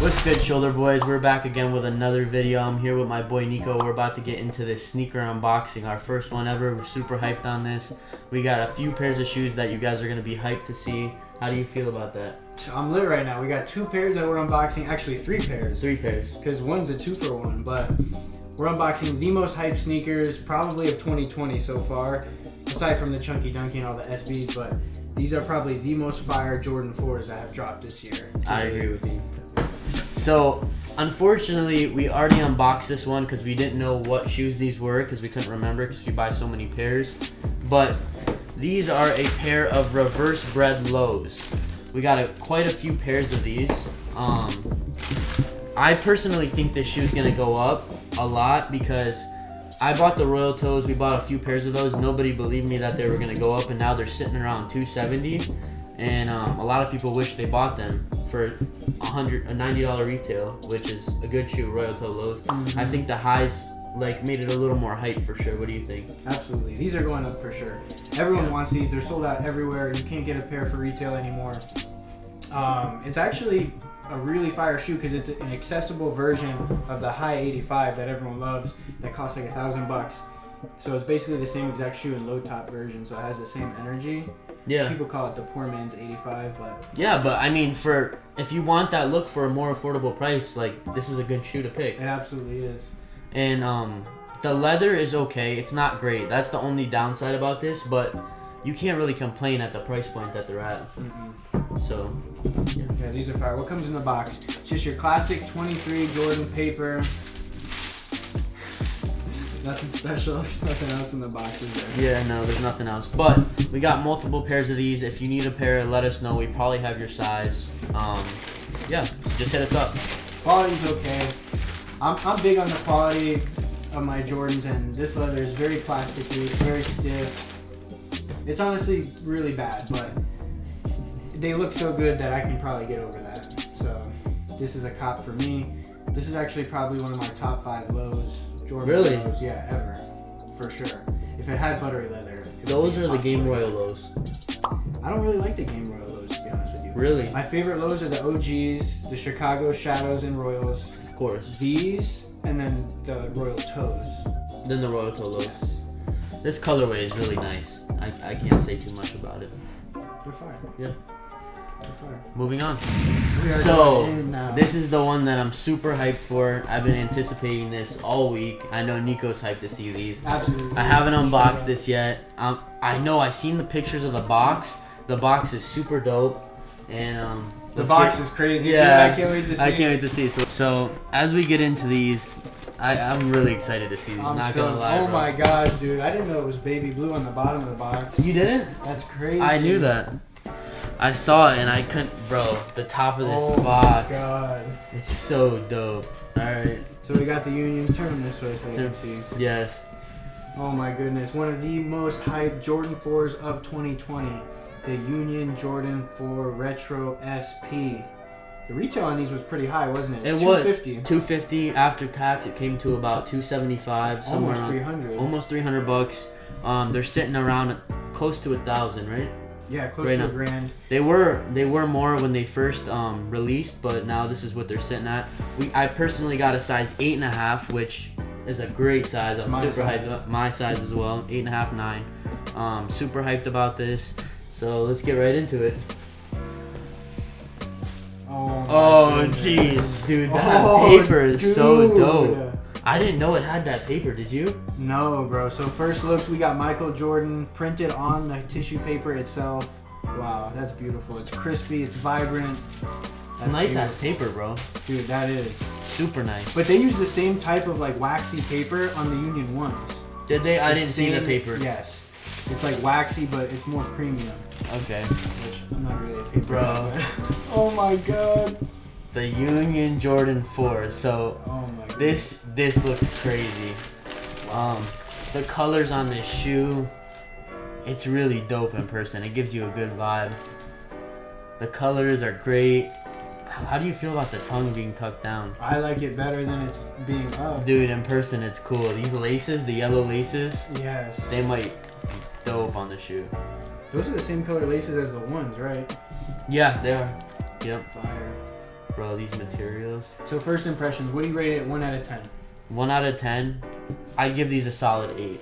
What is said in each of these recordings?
What's good, Shoulder Boys? We're back again with another video. I'm here with my boy Nico. We're about to get into this sneaker unboxing, our first one ever. We're super hyped on this. We got a few pairs of shoes that you guys are going to be hyped to see. How do you feel about that? I'm lit right now. We got 2 pairs that we're unboxing. Actually, 3 pairs. 3 pairs. Because one's a 2-for-1. But we're unboxing the most hyped sneakers probably of 2020 so far. Aside from the Chunky Dunky and all the SBs. But these are probably the most fire Jordan 4s that have dropped this year. I agree with you. So, unfortunately, we already unboxed this one because we didn't know what shoes these were because we couldn't remember because we buy so many pairs. But these are a pair of reverse bred lows. We got quite a few pairs of these. I personally think this shoe is going to go up a lot because I bought the Royal Toes. We bought a few pairs of those. Nobody believed me that they were going to go up, and now they're sitting around $270. And a lot of people wish they bought them for a $90 retail, which is a good shoe, Royal Toe lows. I think the highs made it a little more hype for sure. What do you think? Absolutely. These are going up for sure. Everyone wants these. They're sold out everywhere. You can't get a pair for retail anymore. It's actually a really fire shoe because it's an accessible version of the high 85 that everyone loves that costs like $1,000. So it's basically the same exact shoe in low top version, so it has the same energy. Yeah. People call it the poor man's 85, but yeah, but I mean, if you want that look for a more affordable price, this is a good shoe to pick. it absolutely is. And the leather is okay. It's not great. That's the only downside about this, but you can't really complain at the price point that they're at. So, yeah, these are fire. What comes in the box? It's just your classic 23 Jordan paper. Nothing special. There's nothing else in the box, is there? Yeah, no, there's nothing else. But we got multiple pairs of these. If you need a pair, let us know. We probably have your size. Yeah, just hit us up. Quality's okay. I'm big on the quality of my Jordans, and this leather is very plasticky. It's very stiff. It's honestly really bad, but they look so good that I can probably get over that. So this is a cop for me. This is actually probably one of my top 5 lows. Jordan Really? lows, yeah, ever, for sure. If it had buttery leather, Those are the Game Royal lows. I don't really like the Game Royal lows, to be honest with you. Really? My favorite lows are the OGs, the Chicago Shadows and Royals. Of course. These, and then the Royal Toes. Then the Royal Toe lows. Yes. This colorway is really nice. I can't say too much about it. They're fire. Yeah. They're fire. Moving on. We are So, going in now. this is the one that I'm super hyped for. I've been anticipating this all week. I know Nico's hyped to see these. Absolutely. I haven't unboxed this yet. I know I've seen the pictures of the box. The box is super dope. And The box is crazy. Yeah, Dude, I can't wait to see. I can't wait to see. So as we get into these, I'm really excited to see these. I'm Not still, gonna lie, oh bro. my gosh, dude! I didn't know it was baby blue on the bottom of the box. You didn't? That's crazy. I knew that. I saw it and I couldn't, bro. The top of this box. Oh my god. It's so dope. All right. So we got the Unions. Turn them this way so you can see. Yes. Oh my goodness, one of the most hyped Jordan 4s of 2020. The Union Jordan 4 Retro SP. The retail on these was pretty high, wasn't it? It It's was $250. $250 after tax. It came to about $275. Somewhere Almost around, $300. almost $300. They're sitting around close to 1,000, right? Yeah, close right to now. $1,000. They were more when they first released, but now this is what they're sitting at. I personally got a size 8.5, which is a great size. I'm super hyped about my size as well. 8.5, 9. Super hyped about this. So let's get right into it. Oh jeez, dude, that paper is so dope. I didn't know it had that paper. Did you? No, bro. So first looks, we got Michael Jordan printed on the tissue paper itself. Wow, that's beautiful. It's crispy. It's vibrant. That's Nice beautiful. ass paper, bro. Dude, that is. Super nice. But they use the same type of waxy paper on the Union ones. Did they? I didn't see the paper. Yes. It's waxy, but it's more premium. Okay. Which I'm not really a paper Bro. guy, but oh my god. The Union Jordan 4. So Oh my god. this looks crazy. The colors on this shoe, it's really dope in person. It gives you a good vibe. The colors are great. How do you feel about the tongue being tucked down? I like it better than it's being up. Dude, in person it's cool. These laces, the yellow laces, Yes. they might be dope on the shoe. Those are the same color laces as the ones, right? Yeah, they are. Yep. Fire. bro. These materials. So first impressions, what do you rate it 1 out of 10? 1 out of 10. I give these a solid 8.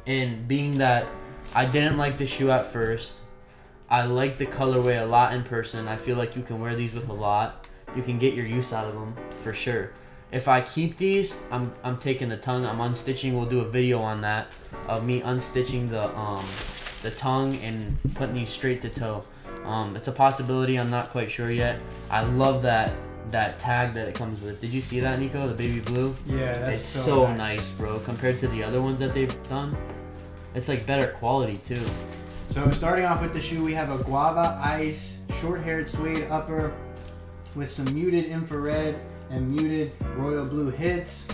And being that I didn't like the shoe at first, I like the colorway a lot in person. I feel like you can wear these with a lot. You can get your use out of them for sure. If I keep these, I'm taking the tongue. I'm unstitching. We'll do a video on that of me unstitching the tongue and putting these straight to toe. It's a possibility. I'm not quite sure yet. I love that tag that it comes with. Did you see that, Nico? The baby blue? Yeah, that's it's so nice, bro. Compared to the other ones that they've done, it's like better quality too. So starting off with the shoe, we have a Guava Ice short-haired suede upper with some muted infrared and muted royal blue hits.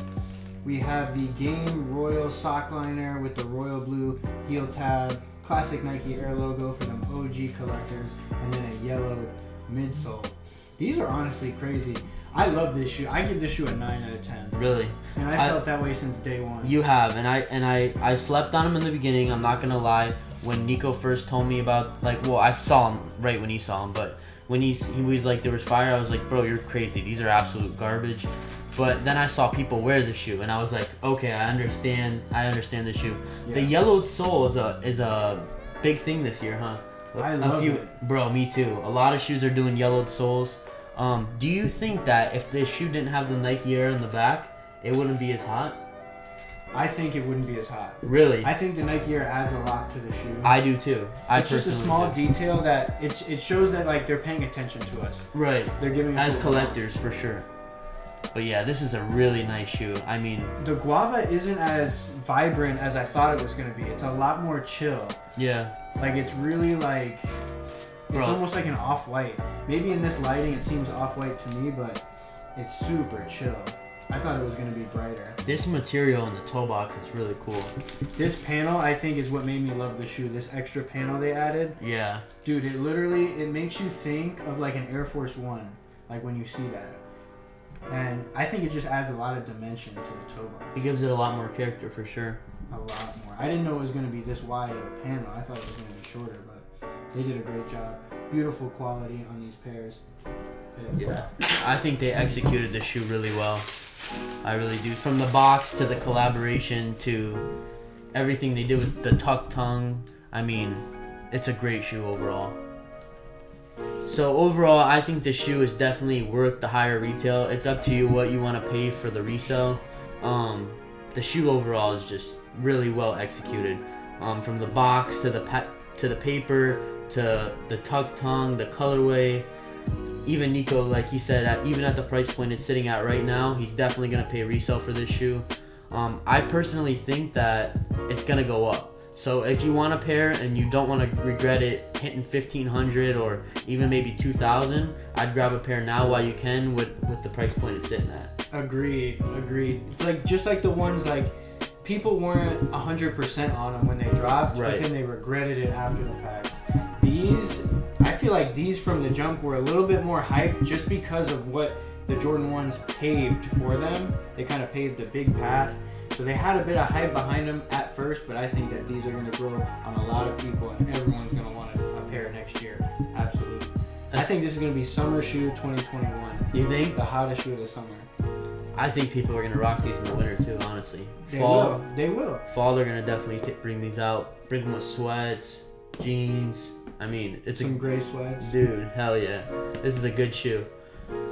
We have the Game Royal sock liner with the royal blue heel tab, classic Nike Air logo for them OG collectors, and then a yellow midsole. These are honestly crazy. I love this shoe. I give this shoe a 9 out of 10. Really? And I felt that way since day one. You have, and I slept on him in the beginning. I'm not gonna lie. When Nico first told me about, like, well, I saw him right when he saw him, but when he was like, there was fire, I was like, bro, you're crazy. These are absolute garbage. But then I saw people wear the shoe, and I was like, okay, I understand the shoe. Yeah. The yellowed sole is a big thing this year, huh? I love it. Bro, me too. A lot of shoes are doing yellowed soles. Do you think that if this shoe didn't have the Nike Air in the back, it wouldn't be as hot? I think it wouldn't be as hot. Really? I think the Nike Air adds a lot to the shoe. I do too. It's just a small detail that it shows that like they're paying attention to us. Right. They're giving us as collectors for sure. But yeah, this is a really nice shoe. I mean, the Guava isn't as vibrant as I thought it was gonna be. It's a lot more chill. Yeah. Like it's really like it's almost like an off-white. Maybe in this lighting it seems off-white to me, but it's super chill. I thought it was going to be brighter. This material in the toe box is really cool. This panel, I think, is what made me love the shoe. This extra panel they added. Yeah. Dude, it makes you think of like an Air Force One, like when you see that. And I think it just adds a lot of dimension to the toe box. It gives it a lot more character for sure. A lot more. I didn't know it was going to be this wide of a panel. I thought it was going to be shorter, but they did a great job. Beautiful quality on these pairs. Yeah. I think they executed this shoe really well. I really do. From the box to the collaboration to everything they did with the tuck tongue. I mean, it's a great shoe overall. So overall, I think the shoe is definitely worth the higher retail. It's up to you what you want to pay for the resale. The shoe overall is just really well executed. From the box to the paper to the tuck tongue, the colorway. Even Nico, like he said, even at the price point it's sitting at right now, he's definitely going to pay resale for this shoe. I personally think that it's going to go up. So if you want a pair and you don't want to regret it hitting $1,500 or even maybe $2,000, I'd grab a pair now while you can with the price point it's sitting at. Agreed. It's like just like the ones like people weren't 100% on them when they dropped, right, but then they regretted it after the fact. These, I feel like these from the jump were a little bit more hyped just because of what the Jordan 1s paved for them. They kind of paved the big path. So they had a bit of hype behind them at first, but I think that these are going to grow on a lot of people and everyone's going to want a pair next year. Absolutely. I think this is going to be summer shoe 2021. You think? The hottest shoe of the summer. I think people are going to rock these in the winter too, honestly. They will. Fall, they're going to definitely bring these out. Bring them with sweats, jeans. I mean, it's some gray sweats. Dude, hell yeah. This is a good shoe.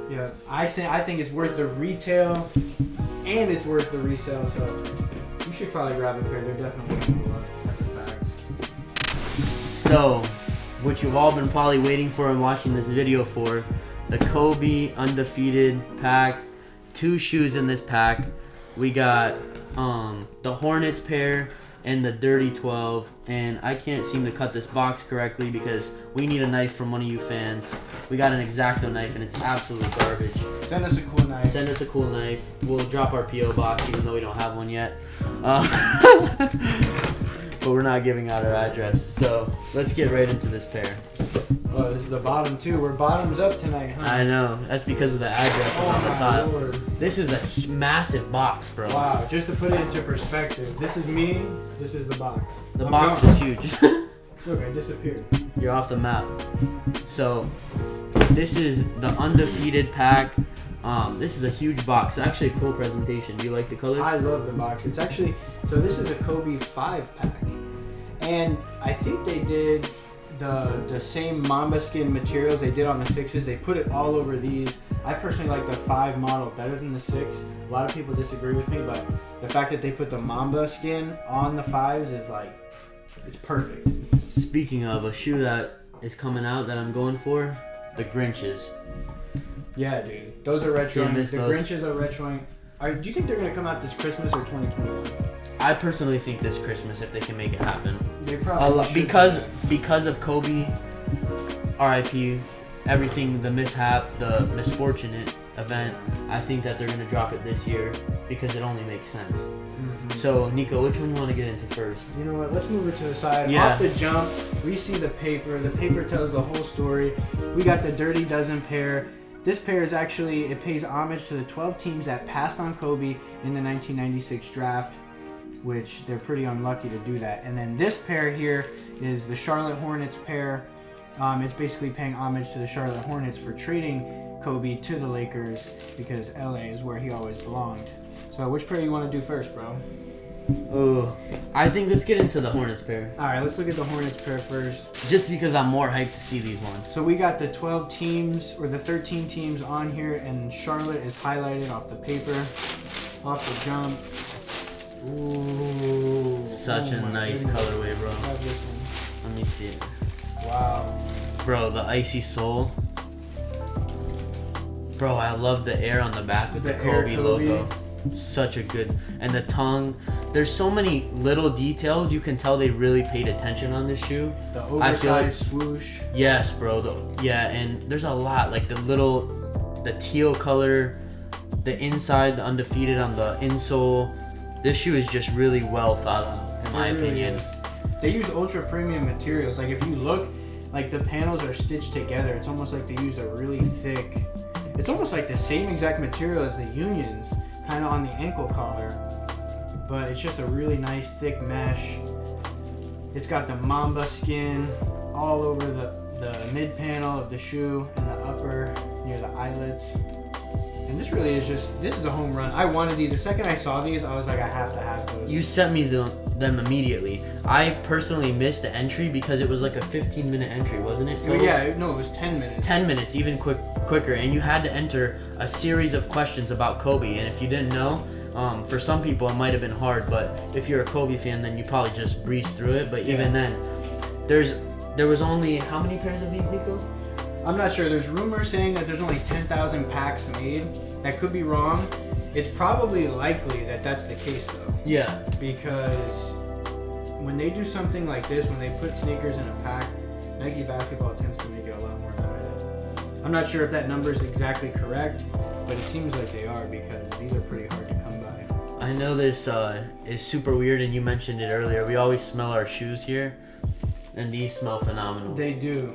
Yeah, I think it's worth the retail and it's worth the resale, so you should probably grab a pair. They're definitely going to go up. That's a fact. So, what you've all been probably waiting for and watching this video for, the Kobe Undefeated pack. 2 shoes in this pack. We got the Hornets pair and the Dirty 12, and I can't seem to cut this box correctly because we need a knife from one of you fans. We got an X-Acto knife and it's absolute garbage. Send us a cool knife. We'll drop our P.O. box even though we don't have one yet. But we're not giving out our address. So let's get right into this pair. Oh, this is the bottom too. We're bottoms up tonight, huh? I know. That's because of the address on the top. Lord. This is a massive box, bro. Wow. Just to put it into perspective, this is me. This is the box. The box is huge. Look, I disappeared. You're off the map. So, This is the undefeated pack. This is a huge box. Actually, a cool presentation. Do you like the colors? I love the box. It's actually, so this is a Kobe 5 pack. And I think they did the same Mamba skin materials they did on the 6s. They put it all over these. I personally like the 5 model better than the 6. A lot of people disagree with me, but the fact that they put the Mamba skin on the 5s is like, it's perfect. Speaking of a shoe that is coming out that I'm going for, the Grinches. Yeah, dude. Those are retroing. Can't The miss those. Grinches are retroing. Do you think they're going to come out this Christmas or 2021? I personally think this Christmas if they can make it happen. They probably should because of Kobe, R.I.P. Everything, the mishap, the misfortunate event. I think that they're gonna drop it this year because it only makes sense. Mhm. So Nico, which one you want to get into first? You know what? Let's move it to the side. Yeah. Off the jump, we see the paper. The paper tells the whole story. We got the Dirty Dozen pair. This pair is actually, it pays homage to the 12 teams that passed on Kobe in the 1996 draft, which they're pretty unlucky to do that. And then this pair here is the Charlotte Hornets pair. It's basically paying homage to the Charlotte Hornets for trading Kobe to the Lakers because LA is where he always belonged. So which pair you want to do first, bro? Oh, I think let's get into the Hornets pair. All right, let's look at the Hornets pair first. Just because I'm more hyped to see these ones. So we got the 12 teams, or the 13 teams on here, and Charlotte is highlighted off the paper, off the jump. Ooh. Such a my nice goodness. colorway, bro. Have this one. Let me see it. Wow. Bro, the icy sole. Bro, I love the air on the back with the The Air Kobe Kobe. logo. Such a good, and the tongue. There's so many little details. You can tell they really paid attention on this shoe. The I feel like- oversized swoosh. Yes, bro. Yeah, and there's a lot like the teal color, the inside, the undefeated on the insole. This shoe is just really well thought out, in my It really opinion. is. They use ultra premium materials. Like if you look, like the panels are stitched together. It's almost like they used a really thick. It's almost like the same exact material as the Unions, kind of on the ankle collar, but it's just a really nice thick mesh. It's got the Mamba skin all over the mid panel of the shoe and the upper near the eyelets. And this really is this is a home run. I wanted these. The second I saw these, I was like, I have to have those. You sent me them immediately. I personally missed the entry because it was like a 15-minute entry, wasn't it? Oh, yeah, no, it was 10 minutes. 10 minutes, even quicker, and you had to enter a series of questions about Kobe. And if you didn't know, for some people it might have been hard, but if you're a Kobe fan, then you probably just breezed through it. But even then, there was only how many pairs of these, Nico? I'm not sure. There's rumors saying that there's only 10,000 packs made. That could be wrong. It's probably likely that that's the case though, Yeah. because when they do something like this, when they put sneakers in a pack, Nike basketball tends to make it a lot more limited. I'm not sure if that number is exactly correct, but it seems like they are because these are pretty hard to come by. I know this is super weird, and you mentioned it earlier. We always smell our shoes here, and these smell phenomenal. They do.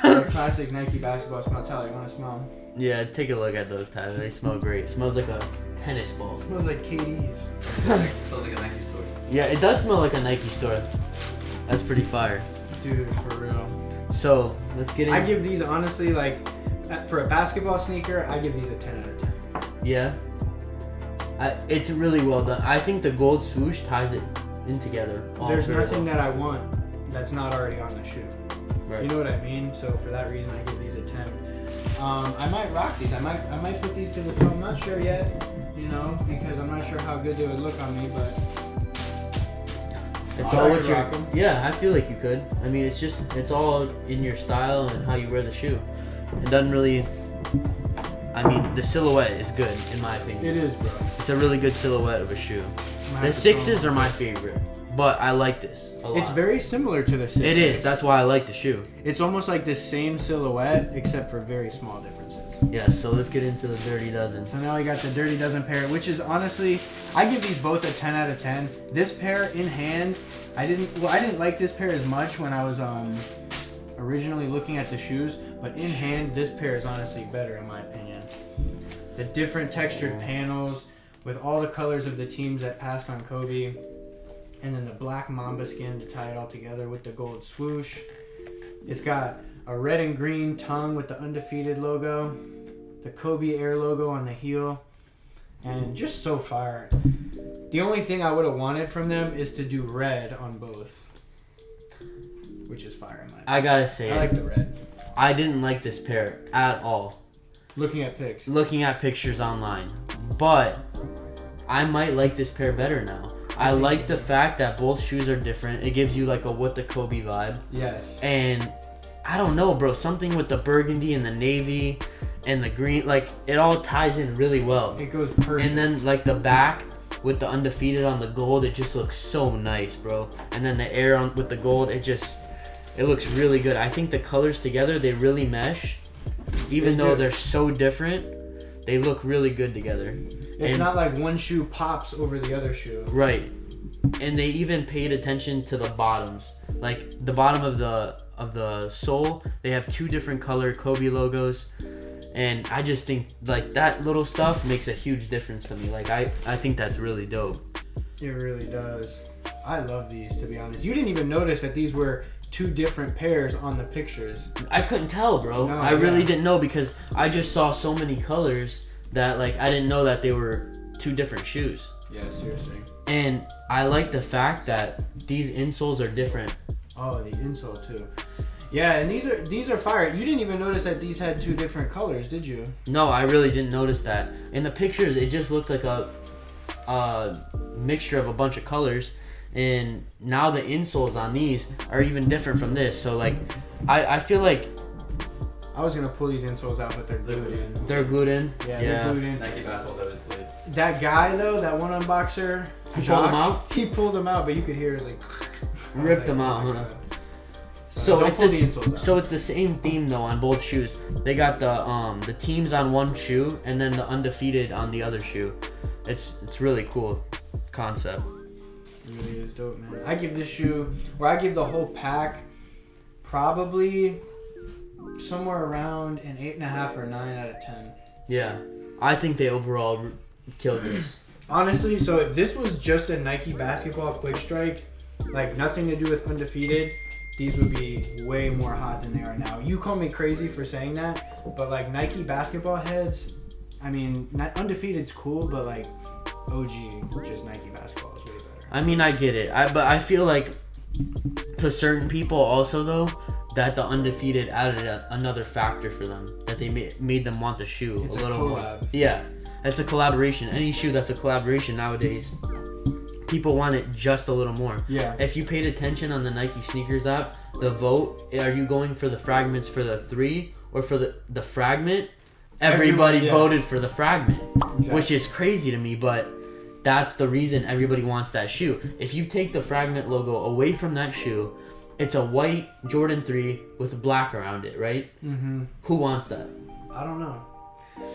The classic Nike basketball smell. Tyler, you want to smell them? Yeah, take a look at those, Tyler. They smell great. It smells like a tennis ball. It smells like KD's. It smells like a Nike store. Yeah, it does smell like a Nike store. That's pretty fire. Dude, for real. So, let's get in. I give these honestly, like, for a basketball sneaker, I give these a 10 out of 10. Yeah. It's really well done. I think the gold swoosh ties it in together. all There's very nothing well. that I want that's not already on the shoe. Right. You know what I mean? So for that reason, I give these a 10. I might rock these. I might put these to the toe. I'm not sure yet, you know, because I'm not sure how good they would look on me, but It's I all could what you're. rock 'em. Yeah, I feel like you could. I mean, it's all in your style and how you wear the shoe. It doesn't really. I mean, the silhouette is good in my opinion. it is, bro. It's a really good silhouette of a shoe. I'm gonna The have to sixes throw are 'em. my favorite, but I like this a lot. It's very similar to the sixes. It is. That's why I like the shoe. It's almost like the same silhouette, except for very small differences. Yeah. So let's get into the Dirty Dozen. So now we got the Dirty Dozen pair, which is honestly, I give these both a 10 out of 10. This pair in hand, I didn't like this pair as much when I was originally looking at the shoes, but in hand, this pair is honestly better in my opinion. The different textured panels with all the colors of the teams that passed on Kobe, and then the black Mamba skin to tie it all together with the gold swoosh. It's got a red and green tongue with the Undefeated logo, the Kobe Air logo on the heel, and just so fire. The only thing I would have wanted from them is to do red on both, which is fire in my opinion. I gotta say, I like the red. I didn't like this pair at all. Looking at pics. Looking at pictures online, but I might like this pair better now. I like the fact that both shoes are different. It gives you like a what the Kobe vibe. Yes. And I don't know, bro. Something with the burgundy and the navy and the green, like it all ties in really well. It goes perfect. And then like the back with the Undefeated on the gold, it just looks so nice, bro. And then the air on with the gold, it looks really good. I think the colors together, they really mesh. Even though they're so different, they look really good together. It's not like one shoe pops over the other shoe. Right. And they even paid attention to the bottoms. Like the bottom of the sole, they have 2 different color Kobe logos. And I just think like that little stuff makes a huge difference to me. Like I think that's really dope. It really does. I love these, to be honest. You didn't even notice that these were 2 different pairs on the pictures. I couldn't tell, bro. No, I really didn't know because I just saw so many colors that like I didn't know that they were 2 different shoes. Yeah, seriously. And I like the fact that these insoles are different. Oh, the insole too. Yeah, and these are fire. You didn't even notice that these had 2 different colors, did you? No, I really didn't notice that. In the pictures, it just looked like a mixture of a bunch of colors. And now the insoles on these are even different from this. So like, I feel like I was gonna pull these insoles out, but they're glued in. they're glued in. Yeah, they're glued in. Nike basketball's always glued. That guy though, that one unboxer, You pulled them out? He pulled them out, but you could hear it like Ripped them out, my huh? God. So don't it's pull the insoles out. so it's the same theme though on both shoes. They got the teams on one shoe and then the Undefeated on the other shoe. It's really cool concept. It really is dope, man. I give this shoe, or I give the whole pack, probably somewhere around an 8.5 or 9 out of 10. Yeah, I think they overall killed this. Honestly, so if this was just a Nike basketball quick strike, like nothing to do with Undefeated, these would be way more hot than they are now. You call me crazy for saying that, but like Nike basketball heads, I mean, Undefeated's cool, but like OG, just Nike basketball is way better. I mean, I get it. But I feel like to certain people also though that the Undefeated added another factor for them, that they made them want the shoe It's a little collab. more. Yeah, it's a collaboration. Any shoe that's a collaboration nowadays, people want it just a little more. Yeah. If you paid attention on the Nike sneakers app, the vote, are you going for the fragments for the 3 or for the fragment? Everybody yeah. voted for the fragment, Exactly. which is crazy to me, but that's the reason everybody wants that shoe. If you take the fragment logo away from that shoe, it's a white Jordan 3 with black around it, right? Mm-hmm. Who wants that? I don't know.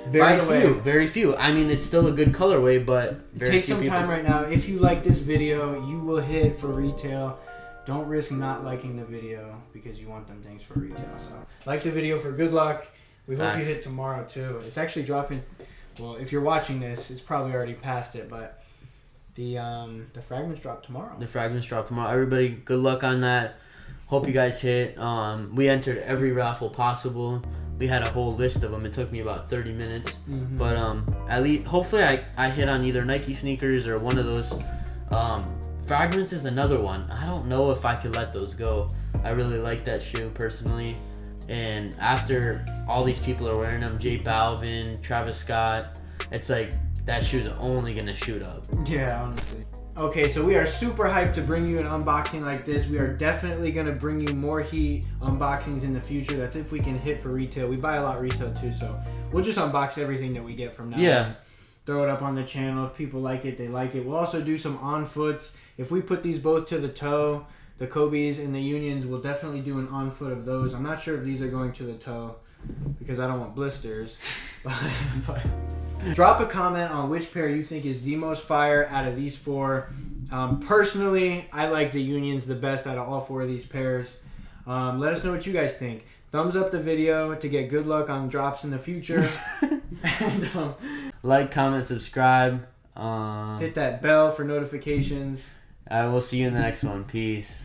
Very By the few, way- very few. I mean, it's still a good colorway, but very Take few some people. time right now. If you like this video, you will hit for retail. Don't risk not liking the video because you want them things for retail. So like the video for good luck. We hope you Facts. hit tomorrow too. It's actually dropping. Well, if you're watching this, it's probably already past it, but the fragments drop tomorrow. The fragments drop tomorrow. Everybody, good luck on that. Hope you guys hit. We entered every raffle possible. We had a whole list of them. It took me about 30 minutes. Mhm. But at least, hopefully I hit on either Nike sneakers or one of those. Fragments is another one. I don't know if I could let those go. I really like that shoe personally. And after all these people are wearing them, J Balvin, Travis Scott, it's like that shoe's only going to shoot up. Yeah, honestly. Okay, so we are super hyped to bring you an unboxing like this. We are definitely going to bring you more Heat unboxings in the future. That's if we can hit for retail. We buy a lot retail too, so we'll just unbox everything that we get from now Yeah. on. Throw it up on the channel. If people like it, they like it. We'll also do some on foots. If we put these both to the toe, the Kobe's and the Unions, we'll definitely do an on foot of those. I'm not sure if these are going to the toe because I don't want blisters. but drop a comment on which pair you think is the most fire out of these 4. Personally, I like the Unions the best out of all 4 of these pairs. Let us know what you guys think. Thumbs up the video to get good luck on drops in the future. And Like, comment, subscribe. hit that bell for notifications. I will see you in the next one. Peace.